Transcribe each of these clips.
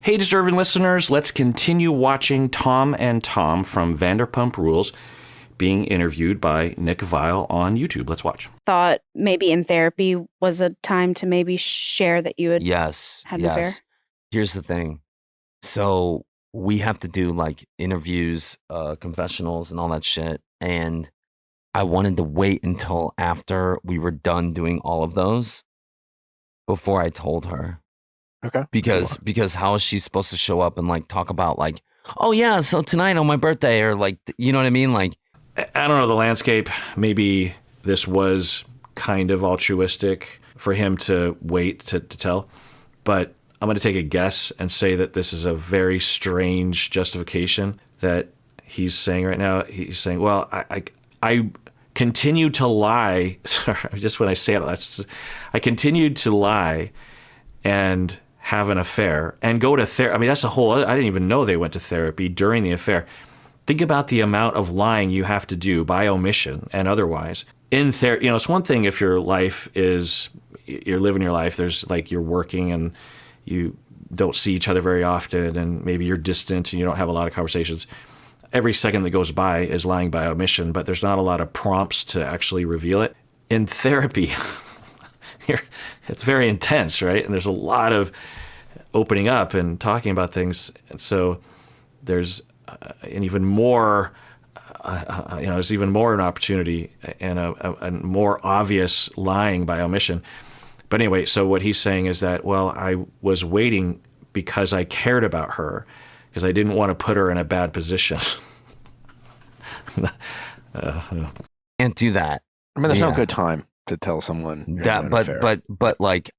Hey, deserving listeners, let's continue watching Tom and Tom from Vanderpump Rules being interviewed by Nick Viall on YouTube. Let's watch. Thought maybe in therapy was a time to maybe share that you had had an affair. Here's the thing. So we have to do like interviews, confessionals and all that shit. And I wanted to wait until after we were done doing all of those before I told her. Okay. Because how is she supposed to show up and like talk about like, oh yeah, so tonight on my birthday, or like, you know what I mean? Like, I don't know the landscape. Maybe this was kind of altruistic for him to wait to tell, but I'm going to take a guess and say that this is a very strange justification that he's saying right now. He's saying, well, I continued to lie. Just when I say it, I continued to lie and have an affair and go to therapy. I mean, that's a whole, I didn't even know they went to therapy during the affair. Think about the amount of lying you have to do by omission and otherwise in therapy. You know, it's one thing if your life is, you're living your life, there's like you're working and you don't see each other very often and maybe you're distant and you don't have a lot of conversations. Every second that goes by is lying by omission, but there's not a lot of prompts to actually reveal it. In therapy, it's very intense, right? And there's a lot of opening up and talking about things. And so there's an even more, there's even more an opportunity and a more obvious lying by omission. But anyway, so what he's saying is that, well, I was waiting because I cared about her, because I didn't want to put her in a bad position. can't do that. I mean, there's no good time to tell someone that, but like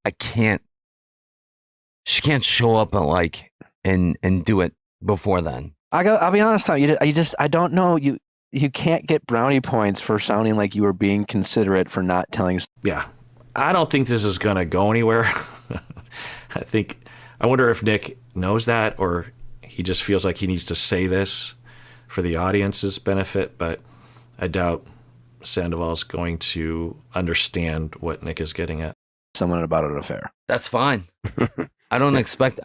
she can't show up and like and do it before then. I'll be honest, Tom. I don't know. You can't get brownie points for sounding like you were being considerate for not telling. Yeah, I don't think this is gonna go anywhere. I wonder if Nick knows that, or he just feels like he needs to say this for the audience's benefit. But I doubt Sandoval's going to understand what Nick is getting at. Someone about an affair. That's fine. I don't expect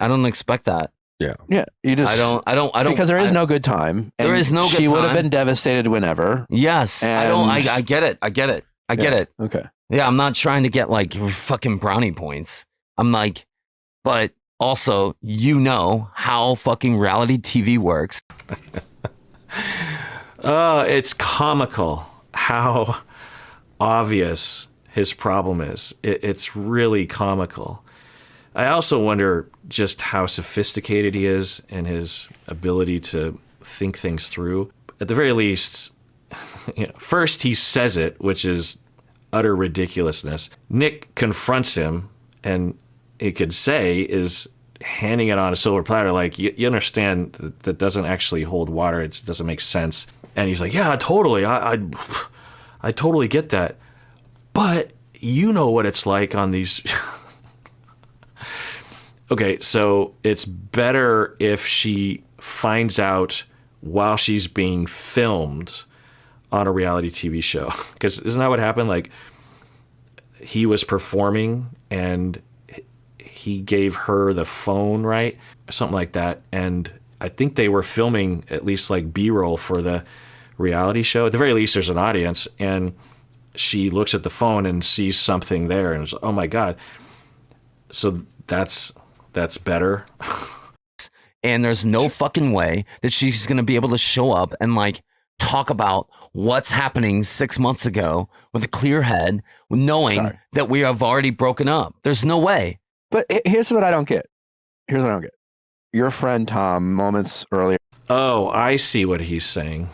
that. Yeah. You just. I don't. Because there is no good time. There is no good time. She would have been devastated whenever. Yes. I get it. I get it. Okay. Yeah. I'm not trying to get like fucking brownie points. I'm like, but also, you know how fucking reality TV works. It's comical how obvious his problem is. It's really comical. I also wonder just how sophisticated he is in his ability to think things through. At the very least, first he says it, which is utter ridiculousness. Nick confronts him, and he could say is handing it on a silver platter, like, you understand that doesn't actually hold water. It doesn't make sense. And he's like, yeah, totally. I totally get that. But you know what it's like on these. Okay, so it's better if she finds out while she's being filmed on a reality TV show. Because isn't that what happened? Like, he was performing and he gave her the phone, right? Something like that. And I think they were filming at least like B-roll for the reality show. At the very least, there's an audience. And she looks at the phone and sees something there and is, oh my God. So that's better. And there's no fucking way that she's going to be able to show up and like talk about what's happening 6 months ago with a clear head, knowing that we have already broken up. There's no way. But here's what I don't get. Your friend Tom, moments earlier. Oh, I see what he's saying.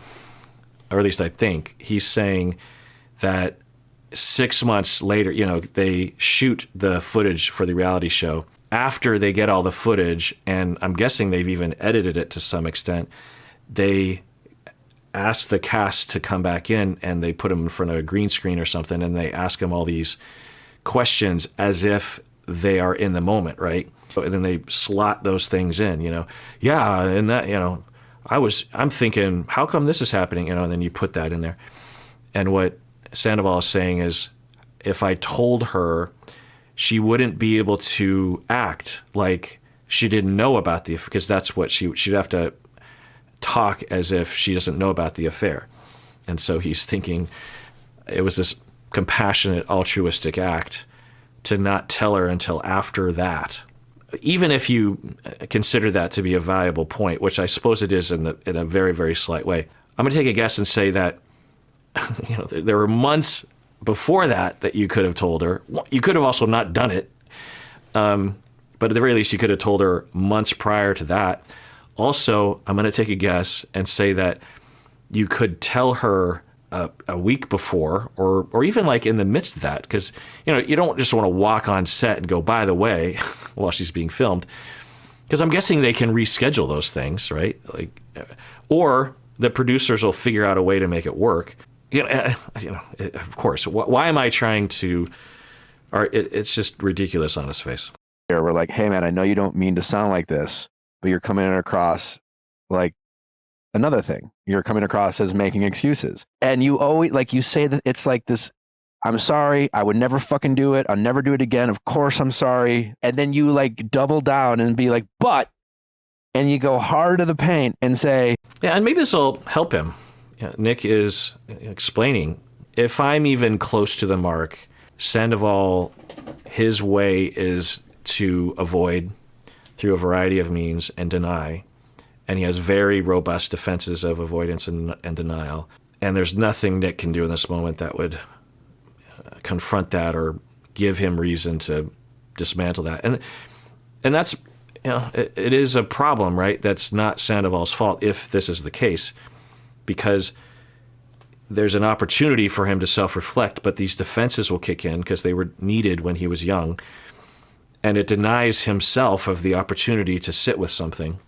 Or at least I think. He's saying that 6 months later, they shoot the footage for the reality show. After they get all the footage, and I'm guessing they've even edited it to some extent, they ask the cast to come back in and they put them in front of a green screen or something, and they ask them all these questions as if they are in the moment, right? And then they slot those things in, Yeah, and that, I'm thinking, how come this is happening? And then you put that in there. And what Sandoval is saying is, if I told her, she wouldn't be able to act like she didn't know about because that's what she'd have to talk as if she doesn't know about the affair. And so he's thinking it was this compassionate, altruistic act to not tell her until after that. Even if you consider that to be a valuable point, which I suppose it is in a very, very slight way, I'm going to take a guess and say that there were months before that you could have told her. You could have also not done it, but at the very least, you could have told her months prior to that. Also, I'm going to take a guess and say that you could tell her a week before, or even like in the midst of that, because you don't just want to walk on set and go, by the way, while she's being filmed, because I'm guessing they can reschedule those things, right? Or the producers will figure out a way to make it work. Of course. Why am I trying to? It's just ridiculous on his face. We're like, hey man, I know you don't mean to sound like this, but you're coming across like another thing. You're coming across as making excuses. And you always, like you say that it's like this, I'm sorry, I would never fucking do it. I'll never do it again. Of course I'm sorry. And then you like double down and be like, but, and you go hard to the paint and say. Yeah, and maybe this will help him. Yeah, Nick is explaining, if I'm even close to the mark, Sandoval, his way is to avoid through a variety of means and deny. And he has very robust defenses of avoidance and denial. And there's nothing Nick can do in this moment that would confront that or give him reason to dismantle that. And that's, it is a problem, right? That's not Sandoval's fault if this is the case, because there's an opportunity for him to self-reflect, but these defenses will kick in because they were needed when he was young. And it denies himself of the opportunity to sit with something.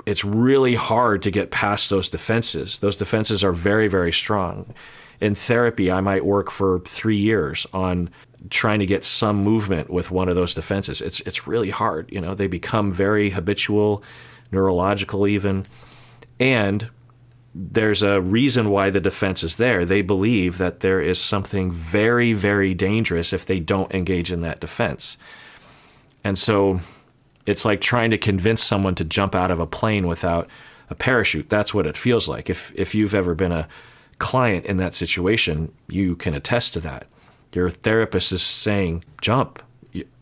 It's really hard to get past those defenses. Those defenses are very, very strong. In therapy, I might work for 3 years on trying to get some movement with one of those defenses. It's really hard. They become very habitual, neurological even. And there's a reason why the defense is there. They believe that there is something very, very dangerous if they don't engage in that defense. And so it's like trying to convince someone to jump out of a plane without a parachute. That's what it feels like. If you've ever been a client in that situation, you can attest to that. Your therapist is saying, jump,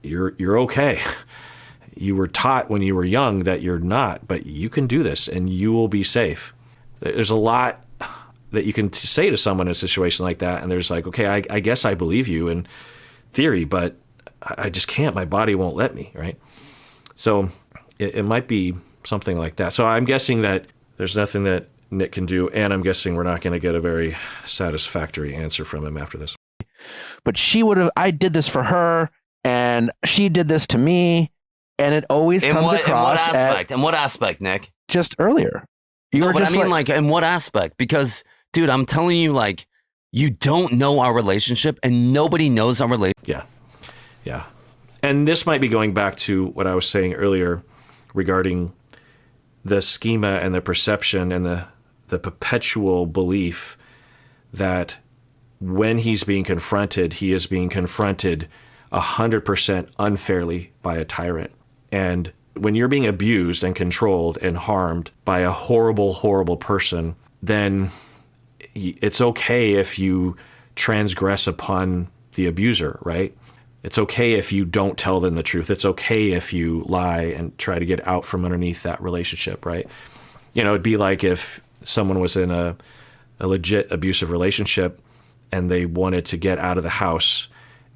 you're okay. You were taught when you were young that you're not, but you can do this and you will be safe. There's a lot that you can say to someone in a situation like that. And there's like, okay, I guess I believe you in theory, but I just can't. My body won't let me, right? So it might be something like that. So I'm guessing that there's nothing that Nick can do, and I'm guessing we're not going to get a very satisfactory answer from him after this. But I did this for her, and she did this to me, and it always comes across. In what aspect, Nick? Just earlier. You were just in what aspect? Because, dude, I'm telling you, like, you don't know our relationship, and nobody knows our relationship. Yeah. And this might be going back to what I was saying earlier regarding the schema and the perception and the perpetual belief that when he's being confronted, he is being confronted 100% unfairly by a tyrant. And when you're being abused and controlled and harmed by a horrible, horrible person, then it's okay if you transgress upon the abuser, right? It's okay if you don't tell them the truth. It's okay if you lie and try to get out from underneath that relationship, right? It'd be like if someone was in a legit abusive relationship and they wanted to get out of the house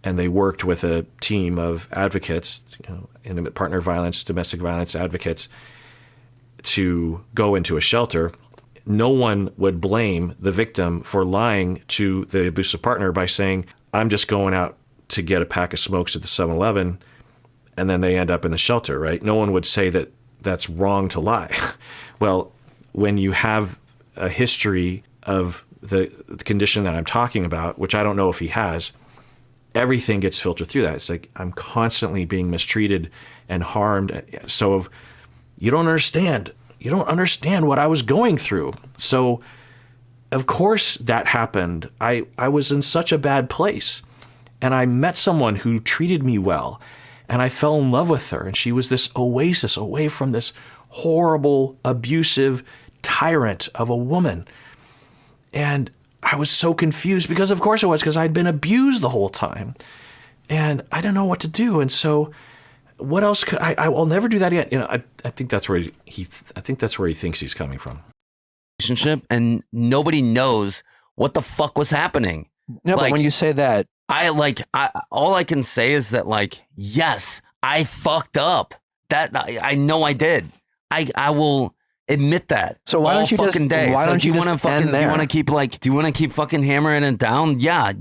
and they worked with a team of advocates, intimate partner violence, domestic violence advocates, to go into a shelter. No one would blame the victim for lying to the abusive partner by saying, I'm just going out to get a pack of smokes at the 7-Eleven, and then they end up in the shelter, right? No one would say that that's wrong to lie. Well, when you have a history of the condition that I'm talking about, which I don't know if he has, everything gets filtered through that. It's like, I'm constantly being mistreated and harmed. So you don't understand. You don't understand what I was going through. So of course that happened. I was in such a bad place. And I met someone who treated me well And I fell in love with her. And she was this oasis away from this horrible, abusive tyrant of a woman. And I was so confused because of course I was, because I'd been abused the whole time. And I didn't know what to do. And so what else could I will never do that again. You know, I think that's where he thinks he's coming from. Relationship, and nobody knows what the fuck was happening. No, but when you say that, all I can say is that, like, yes, I fucked up. That I know I did. I will admit that. So why don't you just fucking day. why So don't do you you want to just fucking end do you there? want to keep fucking hammering it down? Yeah.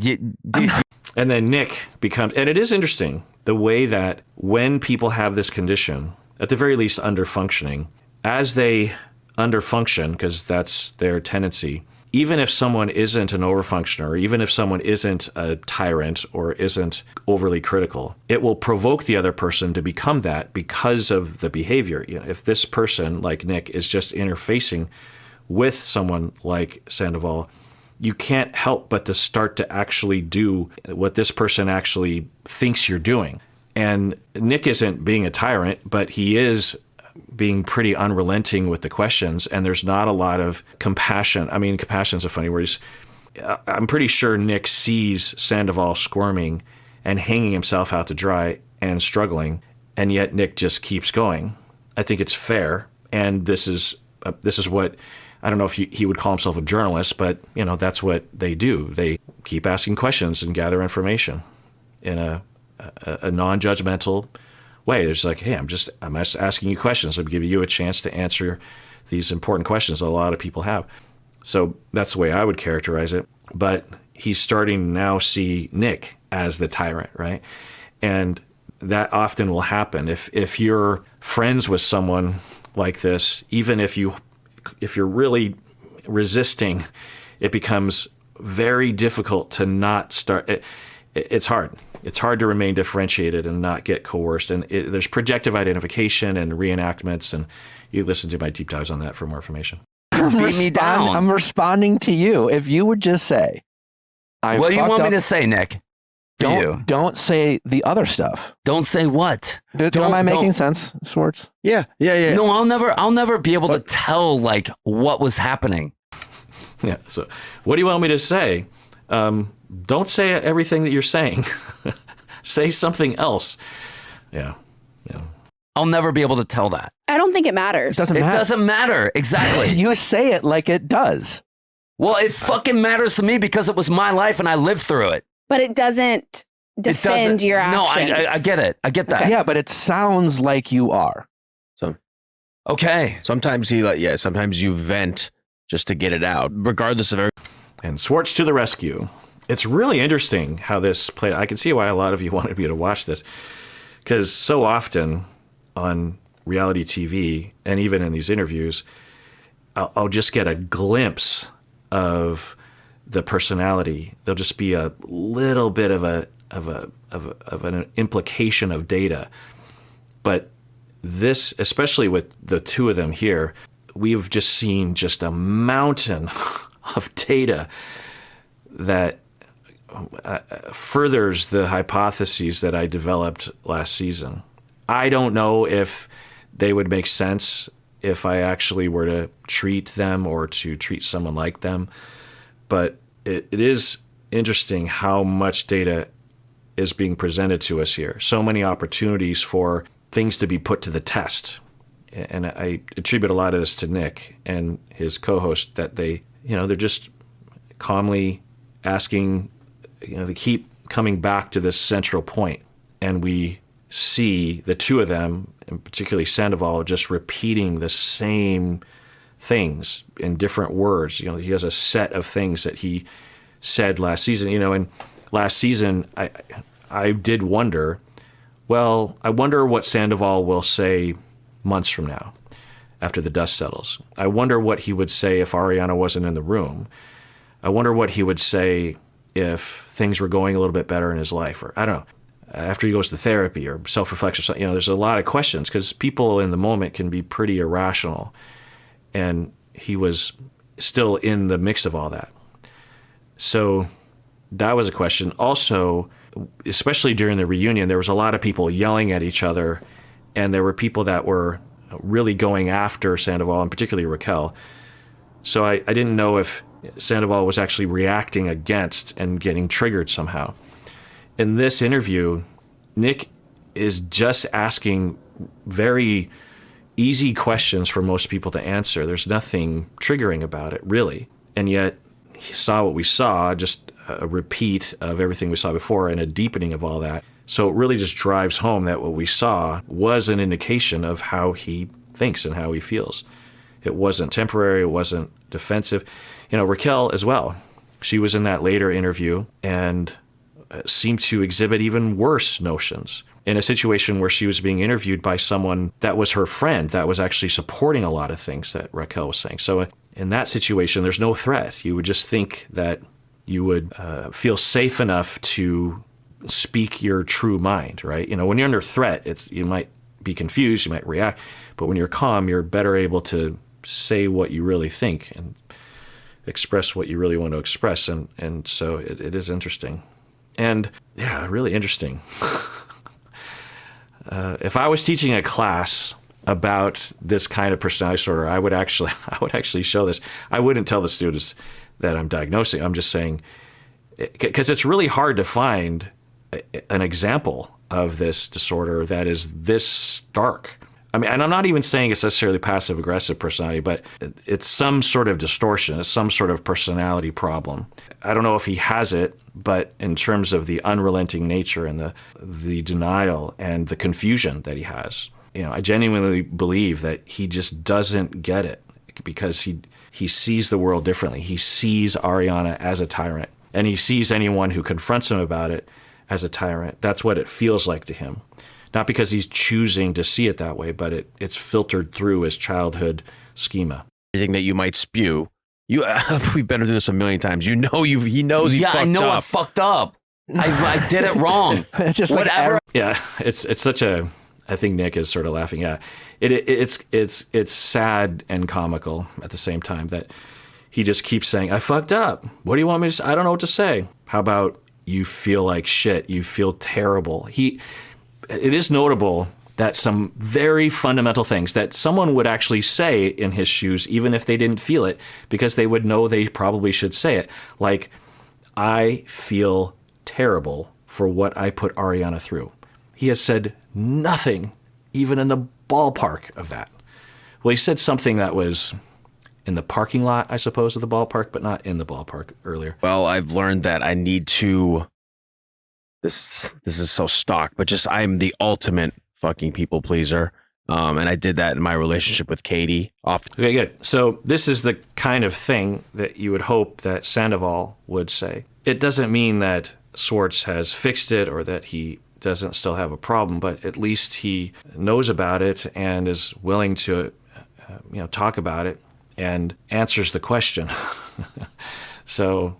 And then Nick becomes, and it is interesting the way that when people have this condition, at the very least underfunctioning, as they underfunction, because that's their tendency, even if someone isn't an overfunctioner, or even if someone isn't a tyrant or isn't overly critical, it will provoke the other person to become that because of the behavior. You know, if this person, like Nick, is just interfacing with someone like Sandoval, you can't help but to start to actually do what this person actually thinks you're doing. And Nick isn't being a tyrant, but he is being pretty unrelenting with the questions, and there's not a lot of compassion. I mean, compassion's a funny word. I'm pretty sure Nick sees Sandoval squirming and hanging himself out to dry and struggling, and yet Nick just keeps going. I think it's fair, and this is what, I don't know if he would call himself a journalist, but you know, that's what they do. They keep asking questions and gather information in a non-judgmental way. There's like, hey, I'm just asking you questions. I'm giving you a chance to answer these important questions that a lot of people have. So that's the way I would characterize it. But he's starting to now see Nick as the tyrant, right? And that often will happen. If you're friends with someone like this, even if you're really resisting, it becomes very difficult to not start. It's hard. It's hard to remain differentiated and not get coerced. And there's projective identification and reenactments. And you listen to my deep dives on that for more information. Beat me down. I'm responding to you. If you would just say, what do you want me to say, Nick? Don't say the other stuff. Don't say what? Am I making sense, Schwartz? Yeah. No, I'll never be able to tell like what was happening. Yeah. So what do you want me to say? Don't say everything that you're saying. Say something else. Yeah. I'll never be able to tell that. I don't think it matters. It doesn't matter. Exactly. You say it like it does. Well, it fucking matters to me because it was my life and I lived through it. But it doesn't defend your actions. No, I get it. I get that. Okay. Yeah, but it sounds like you are. Okay. Sometimes sometimes you vent just to get it out, regardless of everything. And Schwartz to the rescue. It's really interesting how this played. I can see why a lot of you wanted me to watch this, because so often on reality TV and even in these interviews, I'll just get a glimpse of the personality. There'll just be a little bit of an implication of data. But this, especially with the two of them here, we've just seen just a mountain of data that furthers the hypotheses that I developed last season. I don't know if they would make sense if I actually were to treat them or to treat someone like them. But it is interesting how much data is being presented to us here. So many opportunities for things to be put to the test. And I attribute a lot of this to Nick and his co-host, that they're just calmly asking, they keep coming back to this central point. And we see the two of them, and particularly Sandoval, just repeating the same things in different words. He has a set of things that he said last season. And last season, I did wonder, I wonder what Sandoval will say months from now after the dust settles. I wonder what he would say if Ariana wasn't in the room. I wonder what he would say if things were going a little bit better in his life, or I don't know, after he goes to therapy or self-reflection. There's a lot of questions because people in the moment can be pretty irrational. And he was still in the mix of all that. So that was a question. Also, especially during the reunion, there was a lot of people yelling at each other, and there were people that were really going after Sandoval, and particularly Raquel. So I didn't know if Sandoval was actually reacting against and getting triggered somehow. In this interview, Nick is just asking very easy questions for most people to answer. There's nothing triggering about it, really. And yet he saw what we saw, just a repeat of everything we saw before and a deepening of all that. So it really just drives home that what we saw was an indication of how he thinks and how he feels. It wasn't temporary. It wasn't defensive. Raquel as well. She was in that later interview and seemed to exhibit even worse notions in a situation where she was being interviewed by someone that was her friend, that was actually supporting a lot of things that Raquel was saying. So in that situation, there's no threat. You would just think that you would feel safe enough to speak your true mind, right? When you're under threat, you might be confused, you might react, but when you're calm, you're better able to say what you really think and express what you really want to express. And so it is interesting. And yeah, really interesting. If I was teaching a class about this kind of personality disorder, I would actually show this. I wouldn't tell the students that I'm diagnosing. I'm just saying, because it's really hard to find an example of this disorder that is this stark. I mean, and I'm not even saying it's necessarily passive-aggressive personality, but it's some sort of distortion. It's some sort of personality problem. I don't know if he has it, but in terms of the unrelenting nature and the denial and the confusion that he has, I genuinely believe that he just doesn't get it because he sees the world differently. He sees Ariana as a tyrant, and he sees anyone who confronts him about it as a tyrant. That's what it feels like to him. Not because he's choosing to see it that way, but it's filtered through his childhood schema. Everything that you might spew, we've been through this a million times. He knows he fucked up. Yeah, I know I fucked up. I did it wrong. Just whatever. Yeah, it's such a. I think Nick is sort of laughing. Yeah, it's sad and comical at the same time that he just keeps saying, "I fucked up. What do you want me to say? I don't know what to say." How about you feel like shit? You feel terrible. It is notable that some very fundamental things that someone would actually say in his shoes, even if they didn't feel it, because they would know they probably should say it. Like, I feel terrible for what I put Ariana through. He has said nothing, even in the ballpark of that. Well, he said something that was in the parking lot, I suppose, of the ballpark, but not in the ballpark earlier. Well, I've learned that I need to... This is so stock, but just I'm the ultimate fucking people pleaser. And I did that in my relationship with Katie. Okay, good. So this is the kind of thing that you would hope that Sandoval would say. It doesn't mean that Schwartz has fixed it or that he doesn't still have a problem, but at least he knows about it and is willing to talk about it and answers the question. So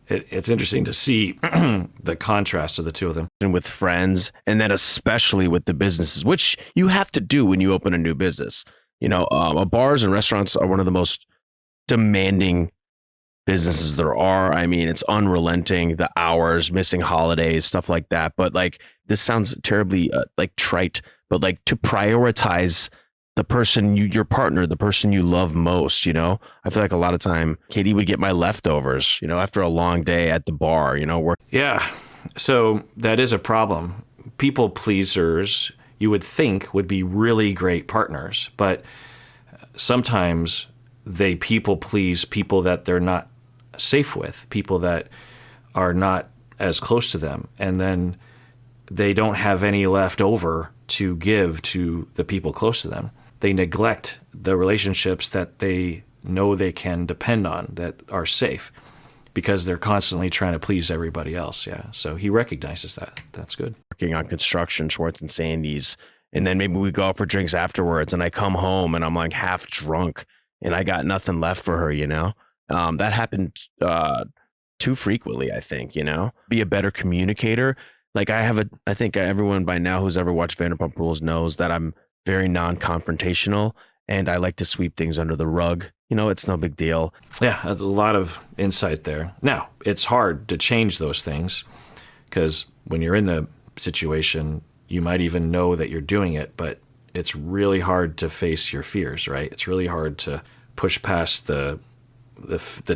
it's interesting to see the contrast of the two of them. And with friends, and then especially with the businesses, which you have to do when you open a new business. Bars and restaurants are one of the most demanding businesses there are. I mean, it's unrelenting, the hours, missing holidays, stuff like that. But this sounds terribly trite, but to prioritize the person your partner, the person you love most, I feel like a lot of time Katie would get my leftovers, after a long day at the bar, Yeah. So that is a problem. People pleasers, you would think, would be really great partners, but sometimes they people please people that they're not safe with, people that are not as close to them. And then they don't have any left over to give to the people close to them. They neglect the relationships that they know they can depend on, that are safe, because they're constantly trying to please everybody else. Yeah. So he recognizes that. That's good. Working on construction, Schwartz and Sandy's, and then maybe we go out for drinks afterwards, and I come home and I'm half drunk and I got nothing left for her, That happened too frequently, I think, Be a better communicator. I think everyone by now who's ever watched Vanderpump Rules knows that I'm very non-confrontational, and I like to sweep things under the rug. It's no big deal. Yeah, there's a lot of insight there. Now, it's hard to change those things because when you're in the situation, you might even know that you're doing it, but it's really hard to face your fears, right? It's really hard to push past the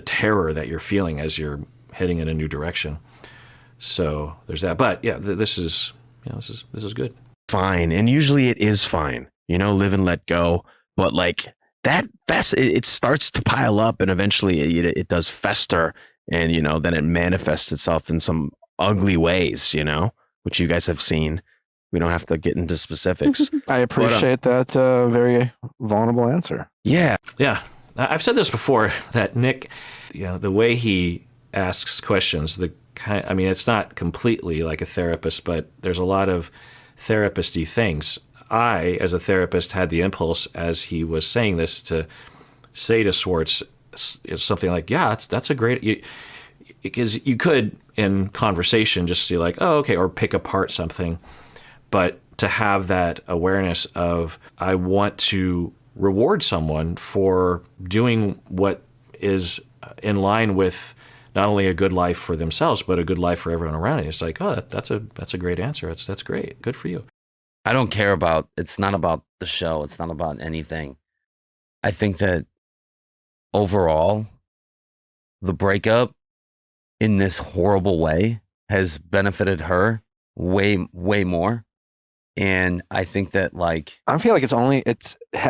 terror that you're feeling as you're heading in a new direction. So there's that. But yeah, this is good. Fine. And usually it is fine, live and let go. But like that it starts to pile up, and eventually it does fester, and then it manifests itself in some ugly ways, which you guys have seen. We don't have to get into specifics. I appreciate that very vulnerable answer. Yeah. Yeah. I've said this before, that Nick, the way he asks questions, it's not completely like a therapist, but there's a lot of therapist-y things. I, as a therapist, had the impulse, as he was saying this, to say to Schwartz something like, yeah, that's a great, because you could, in conversation, just see like, oh, okay, or pick apart something. But to have that awareness of, I want to reward someone for doing what is in line with not only a good life for themselves, but a good life for everyone around it. It's like, oh, that's a great answer. That's great. Good for you. I don't care about, it's not about the show. It's not about anything. I think that overall, the breakup in this horrible way has benefited her way, way more. And I think that I feel like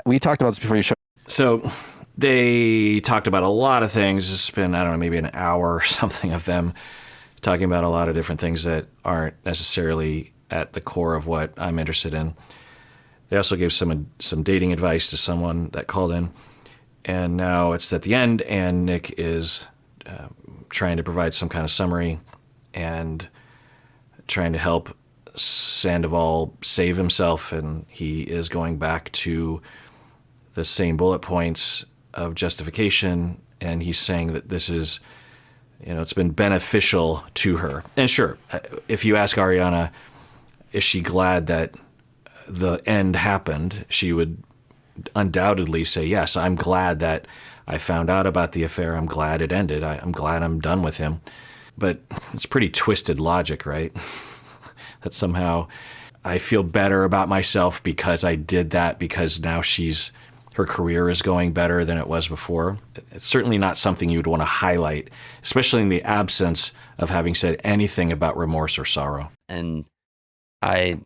we talked about this before you showed. So they talked about a lot of things. It's been, I don't know, maybe an hour or something of them talking about a lot of different things that aren't necessarily at the core of what I'm interested in. They also gave some dating advice to someone that called in. And now it's at the end, and Nick is trying to provide some kind of summary and trying to help Sandoval save himself, and he is going back to the same bullet points of justification, and he's saying that this is, it's been beneficial to her. And sure, if you ask Ariana, is she glad that the end happened, she would undoubtedly say, yes, I'm glad that I found out about the affair. I'm glad it ended. I'm glad I'm done with him. But it's pretty twisted logic, right? That somehow I feel better about myself because I did that, because now her career is going better than it was before. It's certainly not something you'd want to highlight, especially in the absence of having said anything about remorse or sorrow. And I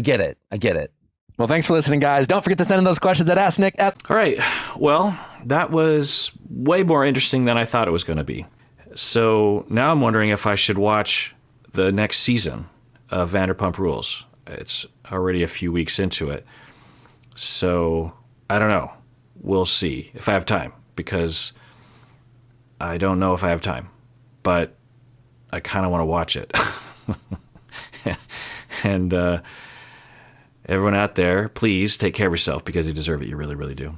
get it. I get it. Well, thanks for listening, guys. Don't forget to send in those questions at AskNick. All right. Well, that was way more interesting than I thought it was going to be. So now I'm wondering if I should watch the next season of Vanderpump Rules. It's already a few weeks into it. So I don't know. We'll see if I have time, because I don't know if I have time, but I kind of want to watch it. And everyone out there, please take care of yourself, because you deserve it. You really, really do.